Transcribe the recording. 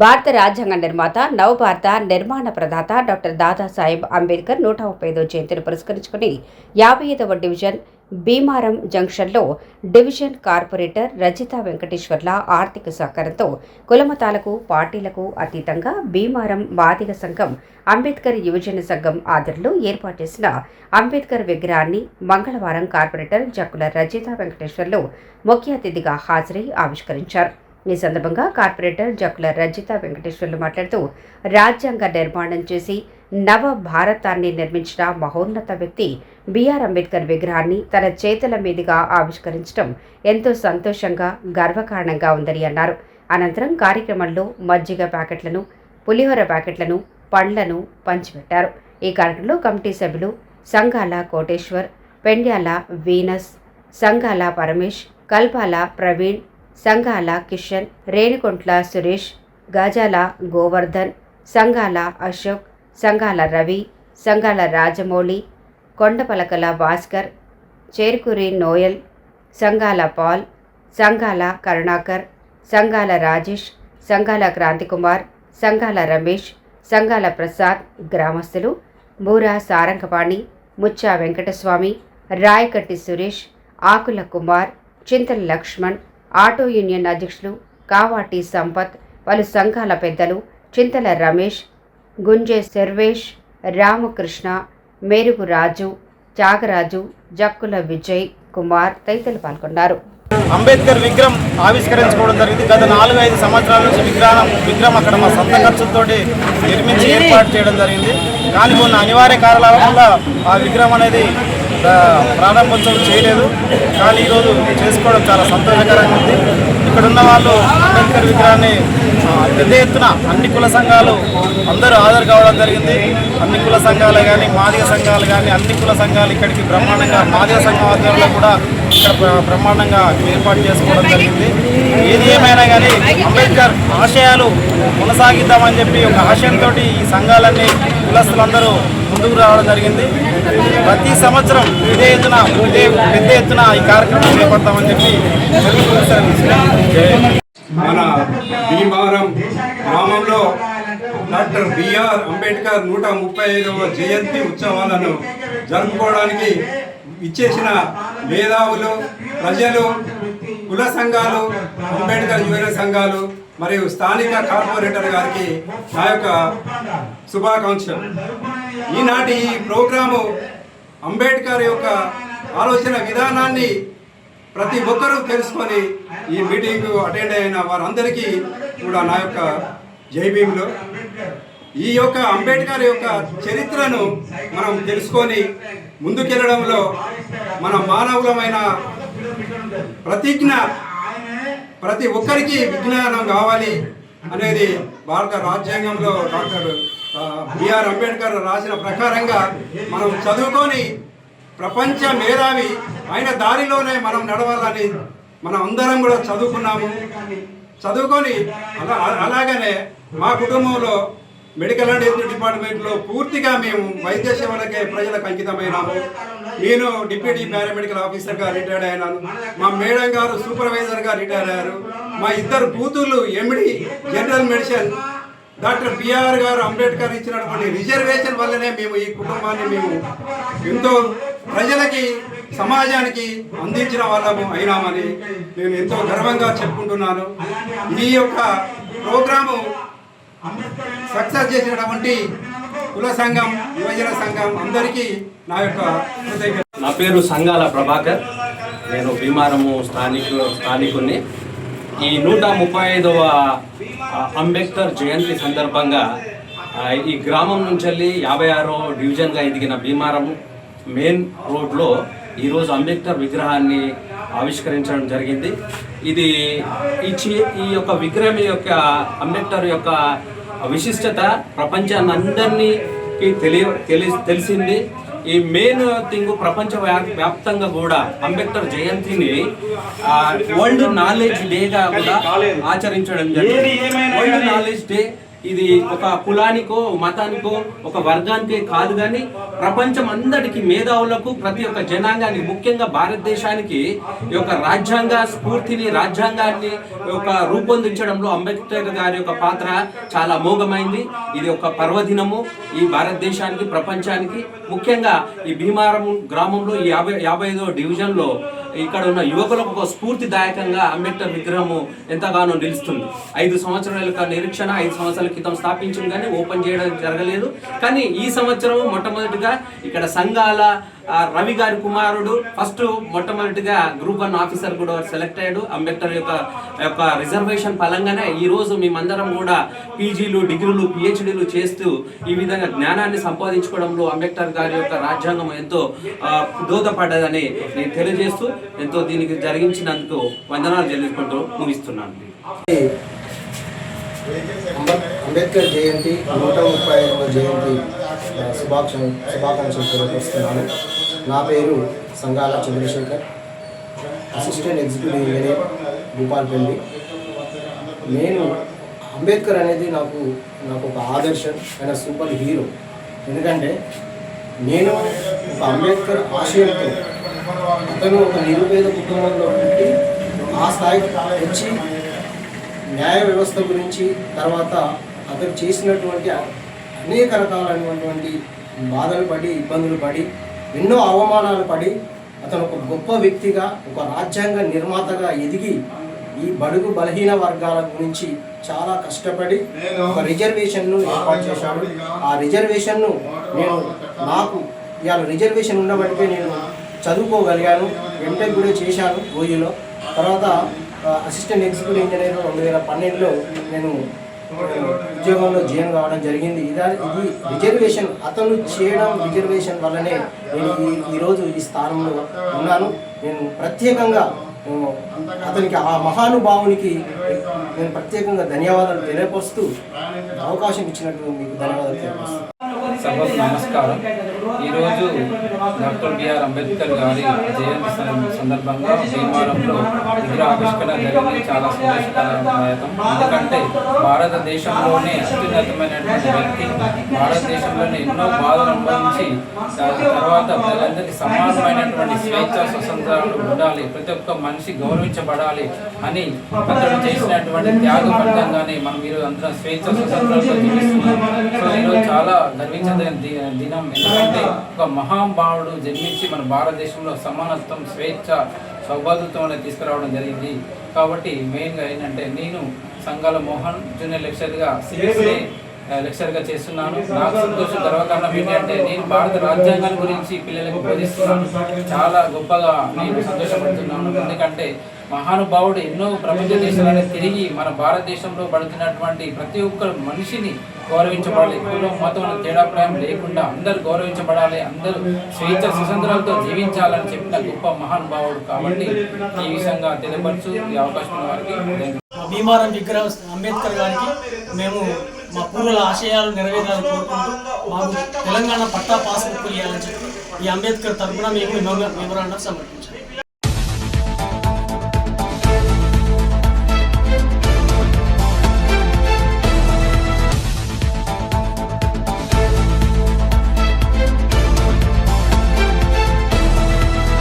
భారత రాజ్యాంగ నిర్మాత, నవభారత నిర్మాణ ప్రదాత డాక్టర్ దాదాసాహెబ్ అంబేద్కర్ 135వ జయంతిని పురస్కరించుకుని 55వ డివిజన్ భీమారం జంక్షన్లో డివిజన్ కార్పొరేటర్ రజితా వెంకటేశ్వర్ల ఆర్థిక సహకారంతో కులమతాలకు, పార్టీలకు అతీతంగా భీమారం మాదిగ సంఘం, అంబేద్కర్ యువజన సంఘం ఆధ్వర్యంలో ఏర్పాటు చేసిన అంబేద్కర్ విగ్రహాన్ని మంగళవారం కార్పొరేటర్ జక్కుల రజితా వెంకటేశ్వర్లు ముఖ్య అతిథిగా హాజరై ఆవిష్కరించారు. ఈ సందర్భంగా కార్పొరేటర్ జక్కుల రజితా వెంకటేశ్వర్లు మాట్లాడుతూ, రాజ్యాంగ నిర్మాణం చేసి నవ భారతాన్ని నిర్మించిన మహోన్నత వ్యక్తి బిఆర్ అంబేద్కర్ విగ్రహాన్ని తన చేతుల మీదుగా ఆవిష్కరించడం ఎంతో సంతోషంగా, గర్వకారణంగా ఉందని అన్నారు. అనంతరం కార్యక్రమంలో మజ్జిగ ప్యాకెట్లను, పులిహోర ప్యాకెట్లను, పండ్లను పంచిపెట్టారు. ఈ కార్యక్రమంలో కమిటీ సభ్యులు సంఘాల కోటేశ్వర్, పెండ్యాల వీనస్, సంఘాల పరమేష్, కల్పాల ప్రవీణ్, సంఘాల కిషన్, రేణికొంట్ల సురేష్, గజాల గోవర్ధన్, సంఘాల అశోక్, సంఘాల రవి, సంఘాల రాజమౌళి, కొండపలకల భాస్కర్, చేరుకూరి నోయల్, సంఘాల పాల్, సంఘాల కరుణాకర్, సంఘాల రాజేష్, సంఘాల క్రాంతికుమార్, సంఘాల రమేష్, సంఘాల ప్రసాద్, గ్రామస్తులు బూరా సారంగపాణి, ముచ్చా వెంకటస్వామి, రాయకట్టి సురేష్, ఆకుల కుమార్, చింతల లక్ష్మణ్, ఆటో యూనియన్ అధ్యక్షులు కావాటి సంపత్, పలు సంఘాల పెద్దలు చింతల రమేష్, గుంజే సర్వేష్, రామకృష్ణ, మేరుగు రాజు, త్యాగరాజు, జక్కుల విజయ్ కుమార్ తదితరులు పాల్గొన్నారు. అంబేద్కర్ విగ్రహం ఆవిష్కరించుకోవడం జరిగింది. గత 4-5 సంవత్సరాల నుంచి విగ్రహం అక్కడ మా సొంత ఖర్చులతో నిర్మించి ఏర్పాటు చేయడం జరిగింది. కానీ కొన్ని అనివార్య కారణాల వల్ల ఆ విగ్రహం అనేది ప్రారంభోత్సవం చేయలేదు. కానీ ఈరోజు చేసుకోవడం చాలా సంతోషకరంగా ఉంది. ఇక్కడ ఉన్న వాళ్ళు అంబేద్కర్ విగ్రహాన్ని పెద్ద ఎత్తున అన్ని కుల సంఘాలు అందరూ హాజరు కావడం జరిగింది. అన్ని కుల సంఘాలు కానీ, మాదిగ సంఘాలు కానీ, అన్ని కుల సంఘాలు ఇక్కడికి బ్రహ్మాండంగా, మాదిగ సంఘం ఆధ్వర్యంలో కూడా ఇక్కడ బ్రహ్మాండంగా ఏర్పాటు చేసుకోవడం జరిగింది. ఏది ఏమైనా కానీ అంబేద్కర్ ఆశయాలు కొనసాగిద్దామని చెప్పి ఒక ఆశయంతో ఈ సంఘాలన్నీ కులస్తులందరూ ముందుకు రావడం జరిగింది. ప్రతి సంవత్సరం పెద్ద ఎత్తున ఈ కార్యక్రమం చేపడతామని చెప్పి మన భీమారం గ్రామంలో డాక్టర్ బిఆర్ అంబేద్కర్ 135వ జయంతి ఉత్సవాలను జరుపుకోవడానికి ఇచ్చేసిన మేధావులు, ప్రజలు, కుల సంఘాలు, అంబేద్కర్ యువజన సంఘాలు మరియు స్థానిక కార్పొరేటర్ గారికి నా యొక్క శుభాకాంక్షలు. ఈనాటి ఈ ప్రోగ్రాము అంబేద్కర్ యొక్క ఆలోచన విధానాన్ని ప్రతి ఒక్కరూ తెలుసుకొని ఈ మీటింగ్ అటెండ్ అయిన వారందరికీ కూడా నా యొక్క జై భీమ్లో. ఈ యొక్క అంబేద్కర్ యొక్క చరిత్రను మనం తెలుసుకొని ముందుకెళ్ళడంలో మన మానవులమైన ప్రతిజ్ఞ ప్రతి ఒక్కరికి విజ్ఞానం కావాలి అనేది భారత రాజ్యాంగంలో డాక్టర్ బిఆర్ అంబేద్కర్ రాసిన ప్రకారంగా మనం చదువుకొని ప్రపంచ మేధావి ఆయన దారిలోనే మనం నడవాలని మనం అందరం కూడా చదువుకొని అలాగనే మా కుటుంబంలో మెడికల్ అండ్ హెల్త్ డిపార్ట్మెంట్లో పూర్తిగా మేము వైద్య సేవలకే ప్రజలకు అంకితమైనాము. నేను డిప్యూటీ పారామెడికల్ ఆఫీసర్గా రిటైర్డ్ అయినాను. మా మేడం గారు సూపర్వైజర్గా రిటైర్ అయ్యారు. మా ఇద్దరు కూతుళ్ళు MD general medicine. Doctor BR గారు అంబేద్కర్ ఇచ్చినటువంటి రిజర్వేషన్ వల్లనే మేము ఈ కుటుంబాన్ని ఎంతో ప్రజలకి, సమాజానికి అందించిన వాళ్ళము అయినామని నేను ఎంతో గర్వంగా చెప్పుకుంటున్నాను. ఈ యొక్క ప్రోగ్రాము సక్సెస్ చేసినటువంటి కుల సంఘం, యువజన సంఘం అందరికీ నా యొక్క కృతజ్ఞత. నా పేరు సంఘాల ప్రభాకర్. నేను భీమారము స్థానికుని. ఈ 135వ అంబేద్కర్ జయంతి సందర్భంగా ఈ గ్రామం నుంచి 56వ డివిజన్గా ఎదిగిన భీమారం మెయిన్ రోడ్లో ఈరోజు అంబేద్కర్ విగ్రహాన్ని ఆవిష్కరించడం జరిగింది. ఈ యొక్క విగ్రహం యొక్క అంబేద్కర్ యొక్క విశిష్టత ప్రపంచాన్ని అందరికీ తెలిసింది. ఈ మెయిన్ థింగ్ ప్రపంచ వ్యాప్తంగా కూడా అంబేద్కర్ జయంతిని వరల్డ్ నాలెడ్జ్ డేగా కూడా ఆచరించడం జరిగింది. వరల్డ్ నాలెడ్జ్ డే ఇది ఒక కులానికో మతానికో ఒక వర్గానికే కాదు కానీ ప్రపంచం అందరికి మేధావులకు ప్రతి ఒక్క జనాంగానికి ముఖ్యంగా భారతదేశానికి ఈ యొక్క రాజ్యాంగ స్ఫూర్తిని రాజ్యాంగాన్ని ఒక రూపొందించడంలో అంబేద్కర్ గారి యొక్క పాత్ర చాలా అమోఘమైంది. ఇది ఒక పర్వదినము ఈ భారతదేశానికి ప్రపంచానికి. ముఖ్యంగా ఈ భీమారం గ్రామంలో ఈ 55వ డివిజన్లో ఇక్కడ ఉన్న యువకులకు ఒక స్ఫూర్తిదాయకంగా అంబేద్కర్ విగ్రహము ఎంతగానో నిలుస్తుంది. 5 సంవత్సరాల యొక్క నిరీక్షణ 5 సంవత్సరాల క్రితం స్థాపించింది కానీ ఓపెన్ చేయడం జరగలేదు. కానీ ఈ సంవత్సరం మొట్టమొదటిగా ఇక్కడ సంఘాల రవి గారి కుమారుడు మొట్టమొదటిగా గ్రూప్ 1 ఆఫీసర్ కూడా సెలెక్ట్ అయ్యాడు. అంబేద్కర్ యొక్క రిజర్వేషన్ ఫలంగానే ఈ రోజు మేమందరం కూడా పీజీలు డిగ్రీలు పిహెచ్డీలు చేస్తూ ఈ విధంగా జ్ఞానాన్ని సంపాదించుకోవడంలో అంబేద్కర్ గారి యొక్క రాజ్యాంగం ఎంతో దోహదపడ్డదని నేను తెలియజేస్తూ ఎంతో దీనికి జరిగించినందుకు వందనాలు చెల్లించుకుంటూ ముగిస్తున్నాను. అంబేద్కర్ జయంతి 135వ జయంతి శుభాకాంక్షలు తెలియజేస్తున్నాను. నా పేరు Sangala Chandrashekar, assistant executive engineer, Bhupalpalli. నేను అంబేద్కర్ అనేది నాకు ఒక ఆదర్శం, ఆయన సూపర్ హీరో. ఎందుకంటే నేను ఒక అంబేద్కర్ ఆశయంతో అతను ఒక నిరుపేద కుటుంబంలో పుట్టి ఆ స్థాయికి వచ్చి న్యాయ వ్యవస్థ గురించి తర్వాత అతను చేసినటువంటి అనేక రకాలైనటువంటి బాధలు పడి ఇబ్బందులు పడి ఎన్నో అవమానాలు పడి అతను ఒక గొప్ప వ్యక్తిగా ఒక రాజ్యాంగ నిర్మాతగా ఎదిగి ఈ బడుగు బలహీన వర్గాల గురించి చాలా కష్టపడి ఒక రిజర్వేషన్ను ఏర్పాటు చేశాడు. ఆ రిజర్వేషన్ను నాకు ఇవాళ రిజర్వేషన్ ఉండబట్టే నేను చదువుకోగలిగాను. ఎంటెక్ కూడా చేశాను ఓయూలో. తర్వాత అసిస్టెంట్ ఎగ్జిక్యూటివ్ ఇంజనీర్ 2012లో నేను ఉద్యోగంలో జాయిన్ కావడం జరిగింది. ఇది రిజర్వేషన్ అతను చేయడం రిజర్వేషన్ వల్లనే నేను ఈరోజు ఈ స్థానంలో ఉన్నాను. నేను ప్రత్యేకంగా అతనికి ఆ మహానుభావునికి నేను ప్రత్యేకంగా ధన్యవాదాలు తెలియపరుస్తూ అవకాశం ఇచ్చినట్టు మీకు ధన్యవాదాలు తెలియపరుస్తాను. సభకు నమస్కారం. ఈరోజు డాక్టర్ బిఆర్ అంబేద్కర్ గారి జయంతి సందర్భంగా భీమవరంలో విగ్రహావిష్కరణ జరిగింది. చాలా సంతోషకరదాయకం. ఎందుకంటే భారతదేశంలోనే అత్యున్నతమైనటువంటి వ్యక్తి, భారతదేశంలోనే ఎన్నో బాధలు అనుభవించి తర్వాత ప్రజలందరికీ సమానమైనటువంటి స్వేచ్ఛ స్వతంత్రాలు ఉండాలి, ప్రతి ఒక్క మనిషి గౌరవించబడాలి అని అతడు చేసినటువంటి త్యాగ ఫలితంగానే మనం ఈరోజు అందరం స్వేచ్ఛ స్వతంత్రాలతో జీవిస్తున్నాం. సో ఈరోజు చాలా గర్వించదగిన దినం. ఎందుకంటే ఒక మహానుభావుడు జన్మించి మన భారతదేశంలో సమానత్వం, స్వేచ్ఛ, సౌభాగ్యత్వం అనేది తీసుకురావడం జరిగింది. కాబట్టి మెయిన్గా ఏంటంటే నేను సంగాల మోహన్ జూనియర్ లెక్చర్గా చేస్తున్నాను. నాకు సంతోషం గర్వకారణం ఏంటంటే నేను భారత రాజ్యాంగం గురించి పిల్లలకు బోధిస్తున్నాను. చాలా గొప్పగా నేను సంతోషపడుతున్నాను. ఎందుకంటే మహానుభావుడు ఎన్నో ప్రపంచ దేశాలను తిరిగి మన భారతదేశంలో పడుతున్నటువంటి ప్రతి ఒక్క మనిషిని గౌరవించబడాలి, కులం మతం తేడాప్రాయం లేకుండా అందరూ గౌరవించబడాలి, అందరూ స్వేచ్ఛ స్వతంత్రాలతో జీవించాలని చెప్పిన గొప్ప మహానుభావుడు. కాబట్టి ఈ విషయంగా తెలియపరచు ఈ అవకాశం వారికి. భీమారం విగ్రహ అంబేద్కర్ గారికి మేము మా పూర్వుల ఆశయాలు నెరవేరాలని కోరుకుంటూ మాకు తెలంగాణ పట్టా పాస్ బుక్ ఇవ్వాలని చెప్పి ఈ అంబేద్కర్ తరఫున మేము మెమోరాండం సమర్పించాం.